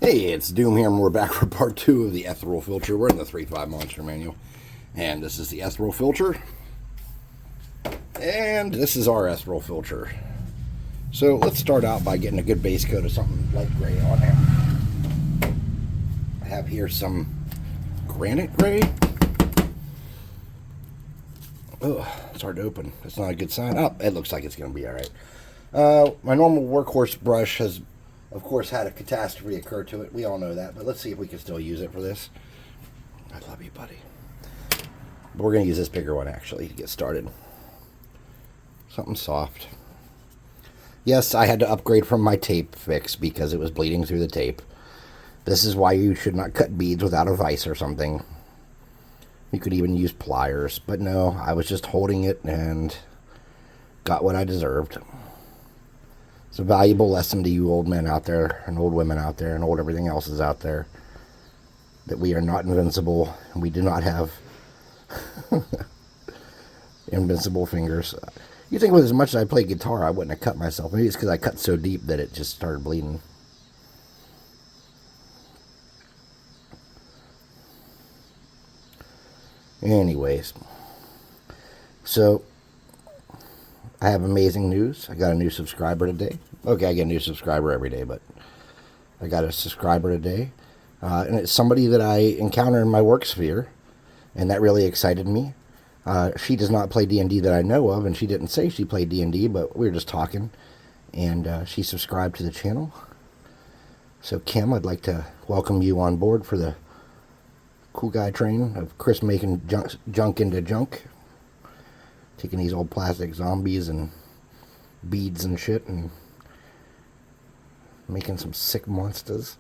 Hey, it's Doom here, and we're back for part 2 of the Ethereal Filcher. We're in the 3.5 Monster Manual, and this is the Ethereal Filcher, and this is our Ethereal Filcher. So let's start out by getting a good base coat of something light gray on there. I have here some granite gray. Oh, it's hard to open. That's not a good sign. Oh, it looks like it's going to be alright. My normal workhorse brush has, of course, had a catastrophe occur to it. We all know that, but let's see if we can still use it for this. I love you, buddy. But we're going to use this bigger one, actually, to get started. Something soft. Yes, I had to upgrade from my tape fix because it was bleeding through the tape. This is why you should not cut beads without a vise or something. You could even use pliers, but no, I was just holding it and got what I deserved. It's a valuable lesson to you old men out there, and old women out there, and old everything else is out there, that we are not invincible, and we do not have invincible fingers. You think with as much as I play guitar, I wouldn't have cut myself. Maybe it's because I cut so deep that it just started bleeding. Anyways, so I have amazing news. I got a new subscriber today. Okay, I get a new subscriber every day, but I got a subscriber today. And it's somebody that I encounter in my work sphere, and that really excited me. She does not play D&D that I know of, and she didn't say she played D&D, but we were just talking, and she subscribed to the channel. So, Kim, I'd like to welcome you on board for the cool guy train of Chris making junk into junk. Taking these old plastic zombies and beads and shit and making some sick monsters.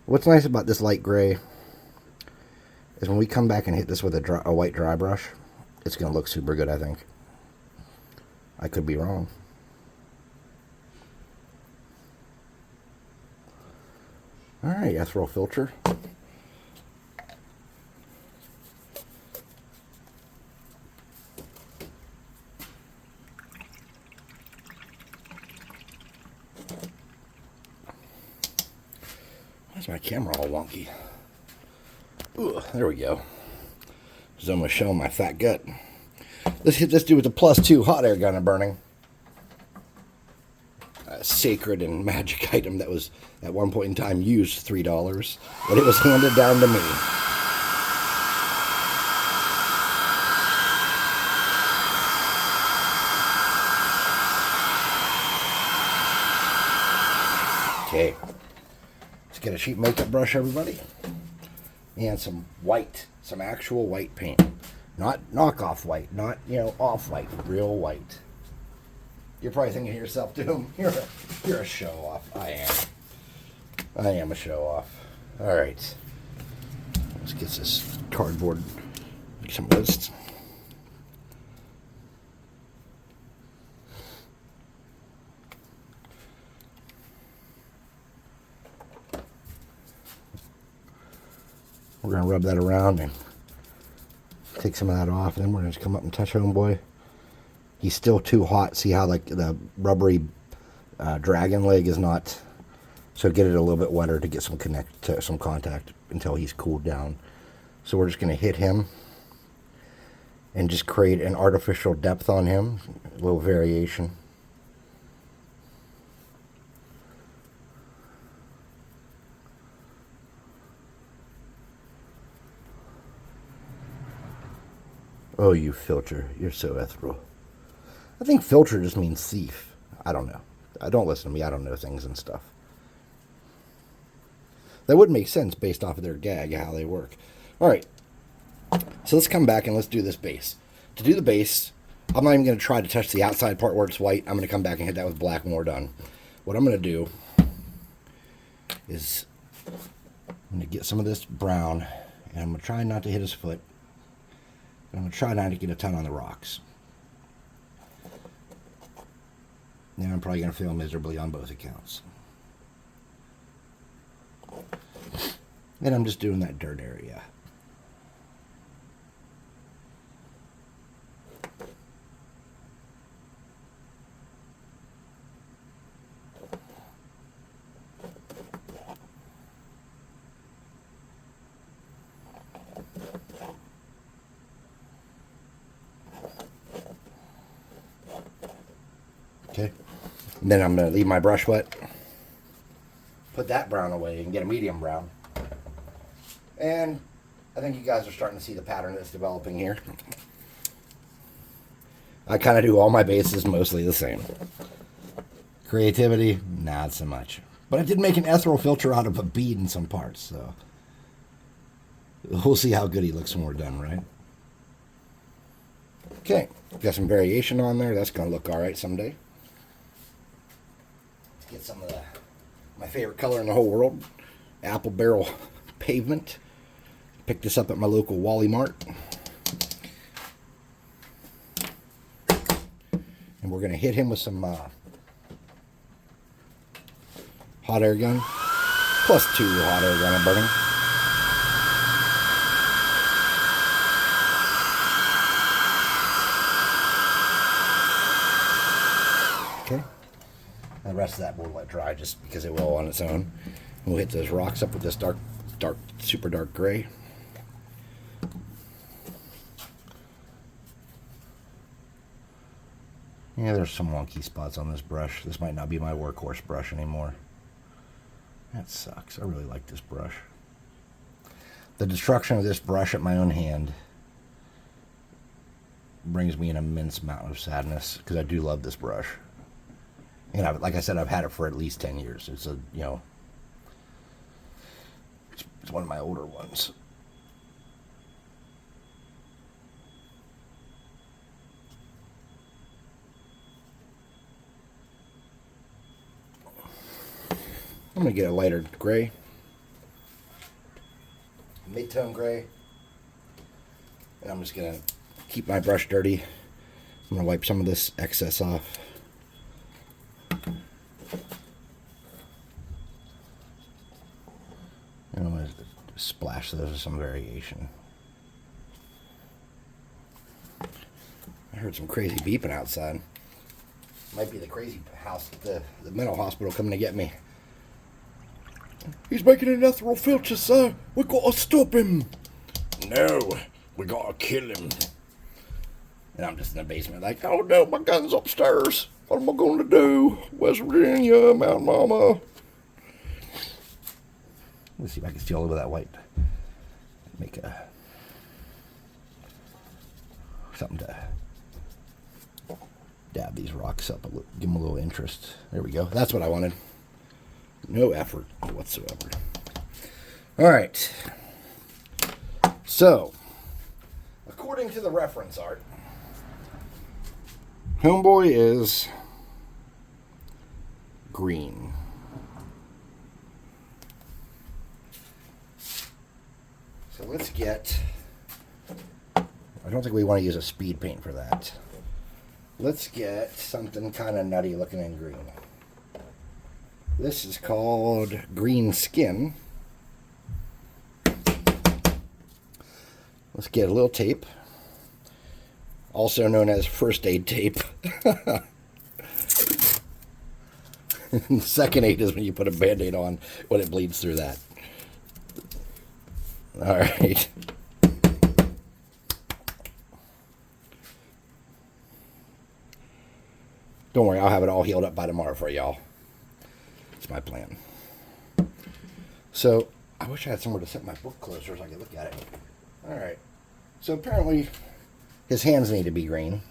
What's nice about this light gray is when we come back and hit this with a white dry brush, it's going to look super good, I think. I could be wrong. Alright, Ethereal Filcher. Why's my camera all wonky? Ooh, there we go. Just almost showing my fat gut. Let's hit this dude with a +2 hot air gun burning. A sacred and magic item that was at one point in time used $3, but it was handed down to me. Okay, let's get a cheap makeup brush, everybody, and some white, some actual white paint, not knockoff white, not, off-white, real white. You're probably thinking to yourself, Doom, you're a show-off. I am a show-off. All right. Let's get this cardboard, make some lists. We're going to rub that around and take some of that off. Then we're going to just come up and touch Homeboy. He's still too hot. See how like the rubbery dragon leg is not. So get it a little bit wetter to get some contact until he's cooled down. So we're just going to hit him and just create an artificial depth on him, a little variation. Oh, you Filcher, you're so ethereal. I think filcher just means thief. I don't know. Don't listen to me. I don't know things and stuff. That would make sense based off of their gag, how they work. All right. So let's come back and let's do this base. To do the base, I'm not even going to try to touch the outside part where it's white. I'm going to come back and hit that with black when we're done. What I'm going to do is I'm going to get some of this brown, and I'm going to try not to hit his foot. I'm going to try not to get a ton on the rocks. Then I'm probably going to fail miserably on both accounts. And I'm just doing that dirt area. And then I'm going to leave my brush wet. Put that brown away and get a medium brown. And I think you guys are starting to see the pattern that's developing here. I kind of do all my bases mostly the same. Creativity, not so much. But I did make an ethereal filter out of a bead in some parts, so we'll see how good he looks when we're done, right? Okay, got some variation on there. That's going to look all right someday. Get some of my favorite color in the whole world, apple barrel pavement. Picked this up at my local Wally Mart. And we're going to hit him with some hot air gun. +2 hot air gun burning. Okay. The rest of that we'll let dry just because it will on its own. We'll hit those rocks up with this dark, super dark gray. Yeah, there's some wonky spots on this brush. This might not be my workhorse brush anymore. That sucks. I really like this brush. The destruction of this brush at my own hand brings me an immense amount of sadness because I do love this brush. And like I said, I've had it for at least 10 years. It's a, you know, it's one of my older ones. I'm going to get a lighter gray. Mid-tone gray. And I'm just going to keep my brush dirty. I'm going to wipe some of this excess off. And I'm going to splash those with some variation. I heard some crazy beeping outside. Might be the crazy house, the mental hospital coming to get me. He's making an ethereal filter, sir. We gotta stop him. No, we gotta kill him. And I'm just in the basement like, oh no, my gun's upstairs. What am I going to do? West Virginia, Mount Mama. Let's see if I can steal over that white. Make something to dab these rocks up, give them a little interest. There we go. That's what I wanted. No effort whatsoever. All right. So, according to the reference art, Homeboy is green. So let's get, I don't think we want to use a speed paint for that. Let's get something kind of nutty looking in green. This is called Green Skin. Let's get a little tape, also known as first aid tape. And second aid is when you put a band-aid on when it bleeds through that. All right. Don't worry, I'll have it all healed up by tomorrow for y'all. It's my plan. So, I wish I had somewhere to set my book closer so I could look at it. Alright. So apparently, his hands need to be green.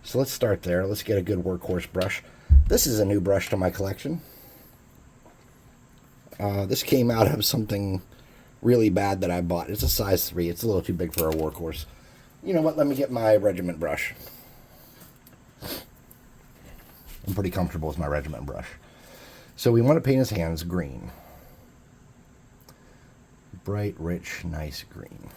So let's start there. Let's get a good workhorse brush. This is a new brush to my collection. This came out of something really bad that I bought. It's a size 3. It's a little too big for a workhorse. You know what? Let me get my regiment brush. I'm pretty comfortable with my regiment brush. So we want to paint his hands green. Bright, rich, nice green.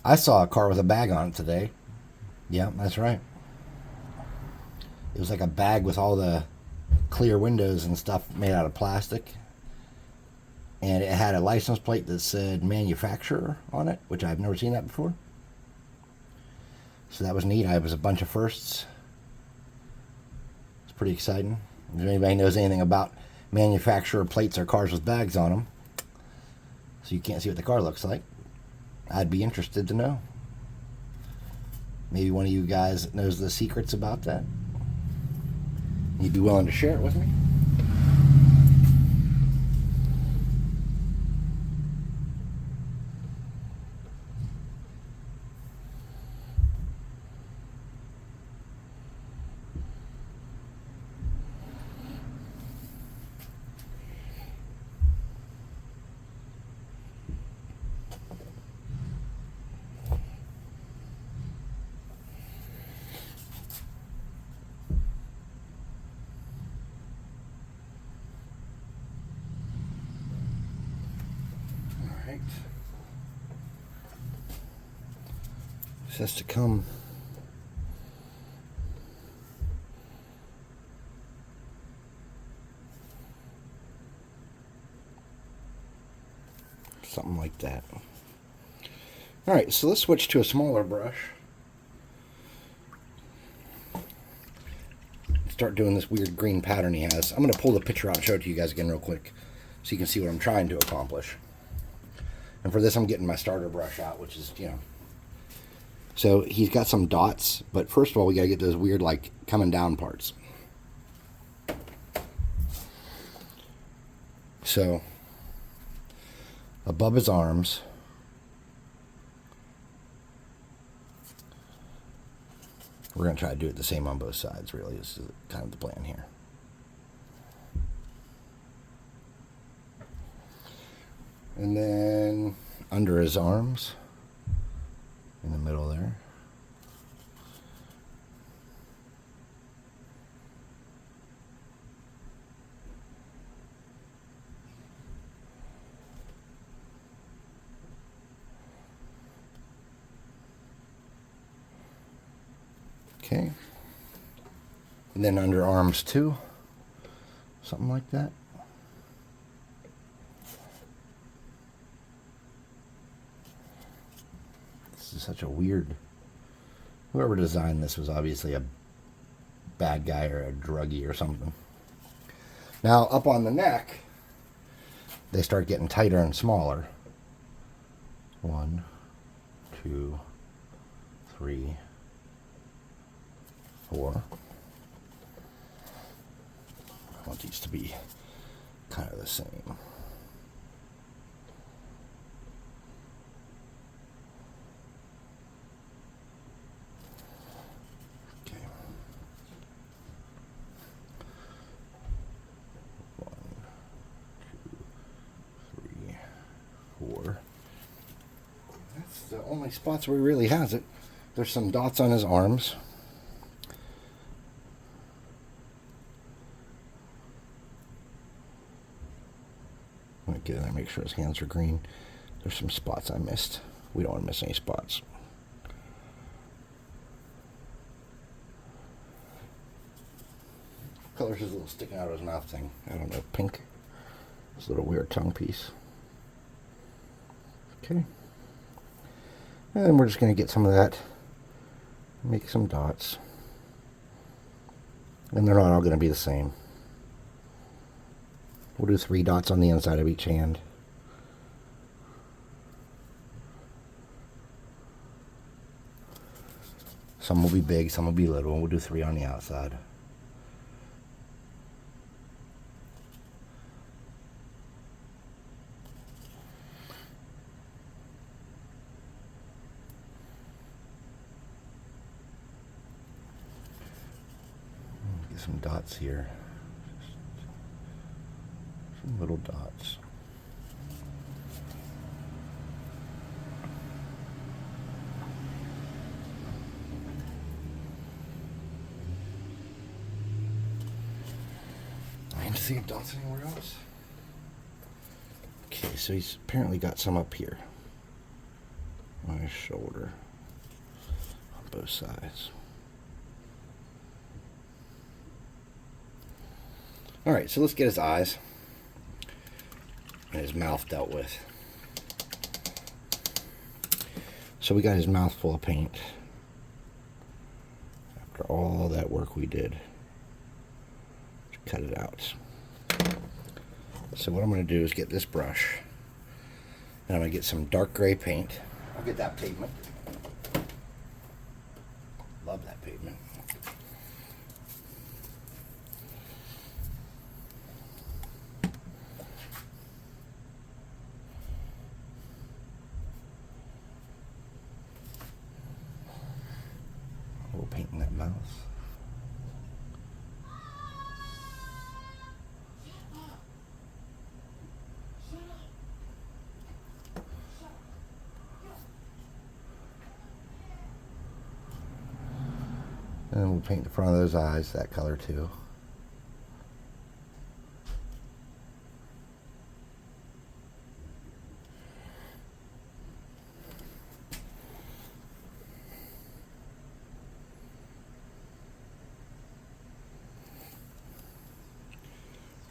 I saw a car with a bag on it today. Yeah, that's right. It was like a bag with all the clear windows and stuff made out of plastic. And it had a license plate that said manufacturer on it, which I've never seen that before. So that was neat. I was a bunch of firsts. It's pretty exciting. If anybody knows anything about manufacturer plates or cars with bags on them, so you can't see what the car looks like, I'd be interested to know. Maybe one of you guys knows the secrets about that. You'd be willing to share it with me? This has to come. Something like that. Alright, so let's switch to a smaller brush. Start doing this weird green pattern he has. I'm going to pull the picture out and show it to you guys again real quick so you can see what I'm trying to accomplish. And for this I'm getting my starter brush out, which is, you know. So he's got some dots, but first of all we got to get those weird like coming down parts. So above his arms, we're going to try to do it the same on both sides, really. This is kind of the plan here. And then under his arms, in the middle there. Okay. And then under arms too. Something like that. This is such a weird... Whoever designed this was obviously a bad guy or a druggie or something. Now, up on the neck, they start getting tighter and smaller. 1, 2, 3, 4. I want these to be kind of the same. Okay. 1, 2, 3, 4. That's the only spots where he really has it. There's some dots on his arms. Get in there, make sure his hands are green. There's some spots I missed. We don't want to miss any spots. What color's his little sticking out of his mouth thing? I don't know, pink. This little weird tongue piece. Okay. And then we're just going to get some of that. Make some dots. And they're not all going to be the same. We'll do 3 dots on the inside of each hand. Some will be big, some will be little, and we'll do 3 on the outside. Get some dots here. Little dots. I need to see dots anywhere else. Okay, so he's apparently got some up here. my shoulder on both sides. Alright, so let's get his eyes and his mouth dealt with. So we got his mouth full of paint after all that work we did to cut it out. So what I'm going to do is get this brush and I'm going to get some dark gray paint. I'll get that pavement. Love that pavement. A little paint in that mouth. And we'll paint the front of those eyes that color too.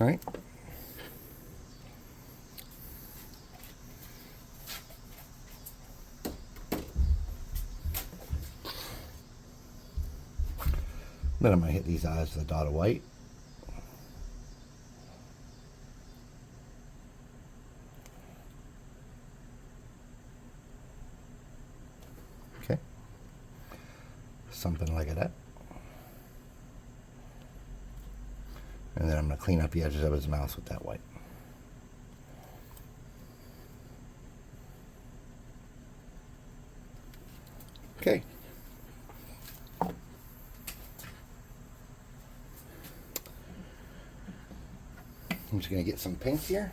All right. Then I'm going to hit these eyes with a dot of white. Okay. Something like that. And then I'm going to clean up the edges of his mouth with that white. Okay. I'm just going to get some paint here.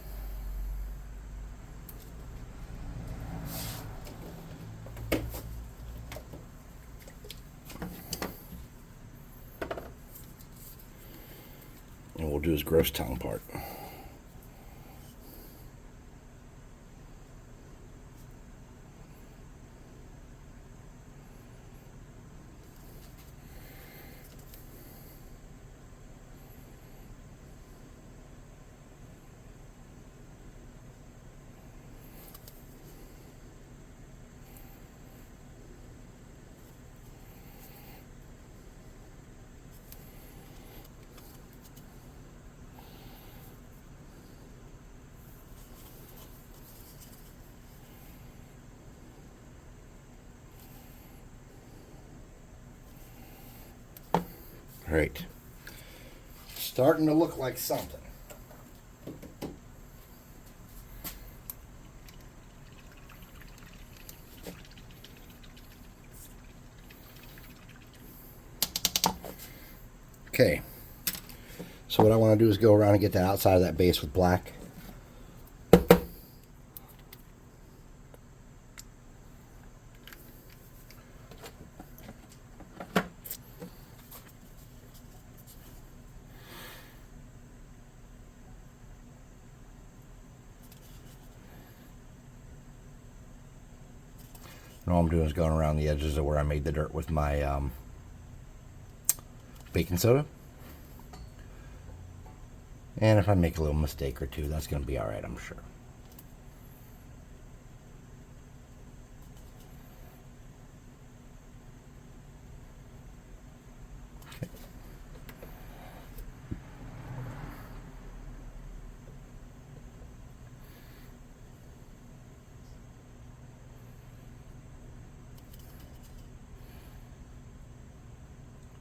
And we'll do his gross tongue part. Right. Starting to look like something. Okay. So what I want to do is go around and get that outside of that base with black. And all I'm doing is going around the edges of where I made the dirt with my baking soda. And if I make a little mistake or two, that's going to be alright, I'm sure. Okay.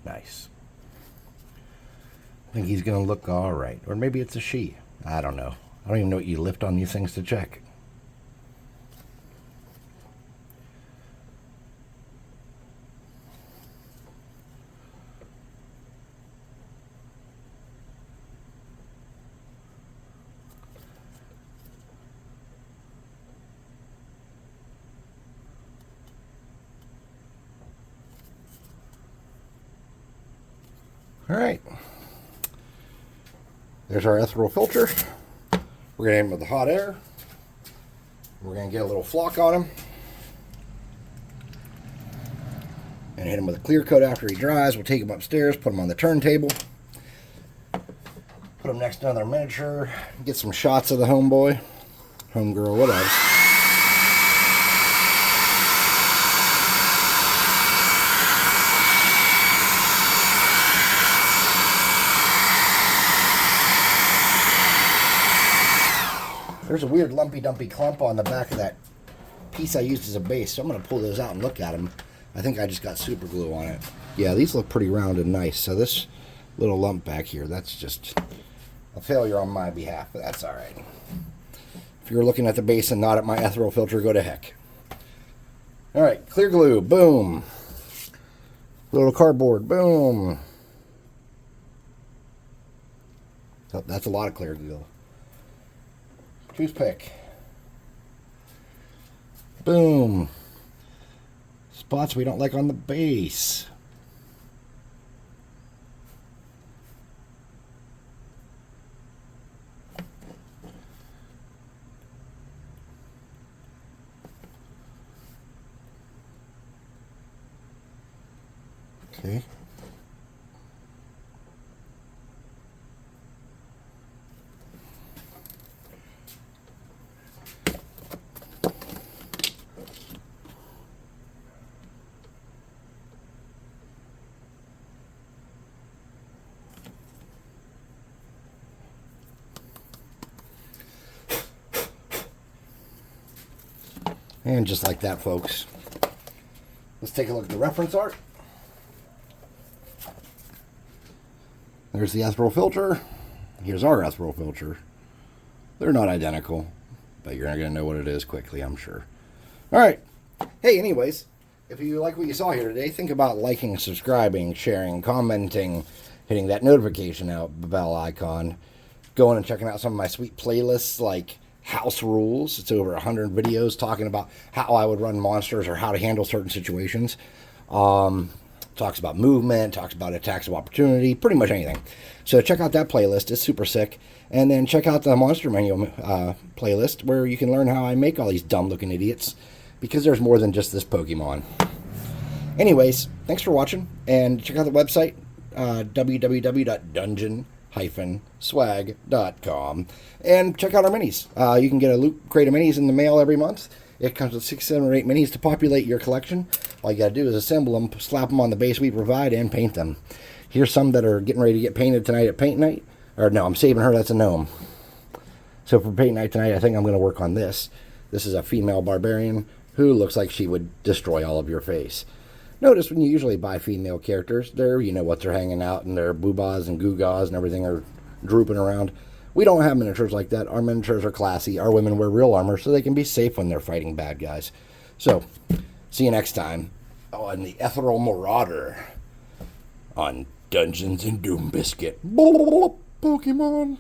Nice. I think he's going to look all right. Or maybe it's a she. I don't know. I don't even know what you lift on these things to check. All right. There's our ethereal filter. We're going to aim with the hot air. We're going to get a little flock on him. and hit him with a clear coat after he dries. We'll take him upstairs, put him on the turntable, put him next to another miniature, get some shots of the homeboy, homegirl, whatever. There's a weird lumpy dumpy clump on the back of that piece I used as a base, so I'm going to pull those out and look at them. I think I just got super glue on it. Yeah, these look pretty round and nice. So this little lump back here, that's just a failure on my behalf, but that's all right. If you're looking at the base and not at my Ethereal filter, go to heck. All right, clear glue, boom. Little cardboard, boom. Oh, that's a lot of clear glue. Toothpick. Boom. Spots we don't like on the base. Okay. And just like that, folks. Let's take a look at the reference art. There's the Ethereal filter. Here's our Ethereal filter. They're not identical, but you're not going to know what it is quickly, I'm sure. All right. Hey, anyways, if you like what you saw here today, think about liking, subscribing, sharing, commenting, hitting that notification bell icon, going and checking out some of my sweet playlists like House Rules. It's over 100 videos talking about how I would run monsters or how to handle certain situations. Talks about movement, talks about attacks of opportunity, pretty much anything. So check out that playlist. It's super sick. And then check out the Monster Manual playlist where you can learn how I make all these dumb-looking idiots, because there's more than just this Pokemon. Anyways, thanks for watching, and check out the website, www.dungeon-swag.com, and check out our minis. You can get a loot crate of minis in the mail every month. It comes with 6, 7, or 8 minis to populate your collection. All you got to do is assemble them, slap them on the base we provide, and paint them. Here's some that are getting ready to get painted tonight at paint night. Or no, I'm saving her. That's a gnome. So for paint night tonight, I think I'm going to work on this. This is a female barbarian who looks like she would destroy all of your face. Notice when you usually buy female characters, you know what they're hanging out, and their boobas and goo-gaws and everything are drooping around. We don't have miniatures like that. Our miniatures are classy. Our women wear real armor so they can be safe when they're fighting bad guys. So, see you next time on the Ethereal Marauder on Dungeons and Doom Biscuit. Pokemon.